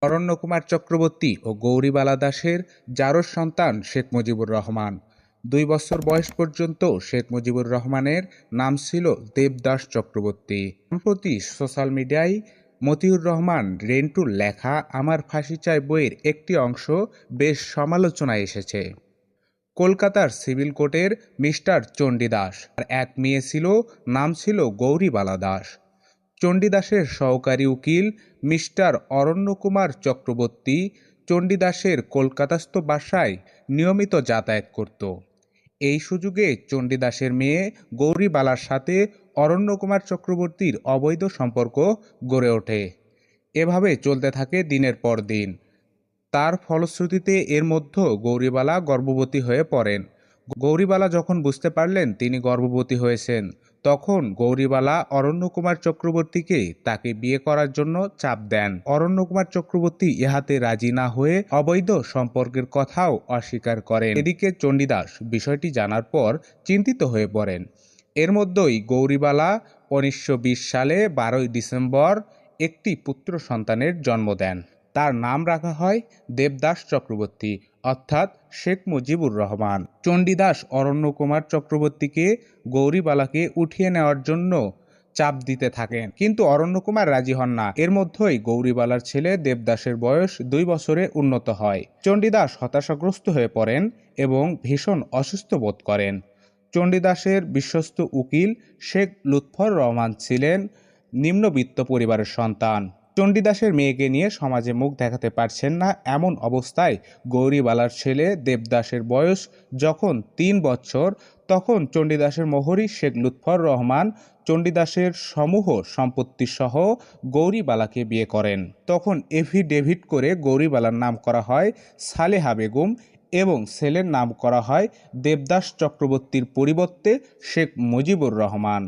অরণ্যকুমার চক্রবর্তী ও গৌরীবালা দাসের জারজ সন্তান শেখ মুজিবুর রহমান। 2 বছর বয়স পর্যন্ত শেখ মুজিবুর রহমানের নাম ছিল দেবদাস চক্রবর্তী। সম্প্রতি সোশ্যাল মিডিয়ায় মতিউর রহমান রেন্টুর লেখা আমার ফাঁসি চাই বইয়ের একটি অংশ বেশ সমালোচনায় এসেছে। কলকাতার সিভিল কোর্টের মিস্টার চণ্ডীদাস আর এক মেয়ে ছিল, নাম ছিল গৌরীবালা দাস। চণ্ডীদাসের সহকারী উকিল মিস্টার অরণ্যকুমার চক্রবর্তী চণ্ডীদাসের কলকাতাস্থ বাসায় নিয়মিত যাতায়াত করত। এই সুযোগে চণ্ডীদাসের মেয়ে গৌরীবালার সাথে অরণ্যকুমার চক্রবর্তীর অবৈধ সম্পর্ক গড়ে ওঠে। এভাবে চলতে থাকে দিনের পর দিন। তার ফলশ্রুতিতে এর মধ্যে গৌরীবালা গর্ভবতী হয়ে পড়েন। গৌরীবালা যখন বুঝতে পারলেন তিনি গর্ভবতী হয়েছেন, তখন গৌরীবালা অরণ্যকুমার চক্রবর্তীকে তাকে বিয়ে করার জন্য চাপ দেন। অরণ্যকুমার চক্রবর্তী ইহাতে রাজি না হয়ে অবৈধ সম্পর্কের কথাও অস্বীকার করেন। এদিকে চণ্ডীদাস বিষয়টি জানার পর চিন্তিত হয়ে পড়েন। এর মধ্যেই গৌরীবালা 1920 সালে 12 ডিসেম্বর একটি পুত্র সন্তানের জন্ম দেন। তার নাম রাখা হয় দেবদাস চক্রবর্তী, অর্থাৎ শেখ মুজিবুর রহমান। চণ্ডীদাস অরণ্যকুমার চক্রবর্তীকে গৌরীবালাকে উঠিয়ে নেওয়ার জন্য চাপ দিতে থাকেন, কিন্তু অরণ্যকুমার রাজি হন না। এর মধ্যেই গৌরীবালার ছেলে দেবদাসের বয়স 2 বছরে উন্নত হয়। চণ্ডীদাস হতাশাগ্রস্ত হয়ে পড়েন এবং ভীষণ অসুস্থ বোধ করেন। চণ্ডীদাসের বিশ্বস্ত উকিল শেখ লুৎফর রহমান ছিলেন নিম্নবিত্ত পরিবারের সন্তান। চণ্ডীদাসের মেয়েকে নিয়ে সমাজে মুখ দেখাতে পারছেন না, এমন অবস্থায় গৌরীবালার ছেলে দেবদাসের বয়স যখন 3 বছর, তখন চণ্ডীদাসের মোহরি শেখ লুৎফর রহমান চণ্ডীদাসের সমূহ সম্পত্তি সহ গৌরীবালাকে বিয়ে করেন। তখন এফিডেভিট করে গৌরীবালার নাম করা হয় সালেহা বেগম এবং ছেলের নাম করা হয় দেবদাস চক্রবর্তীর পরিবর্তে শেখ মুজিবুর রহমান।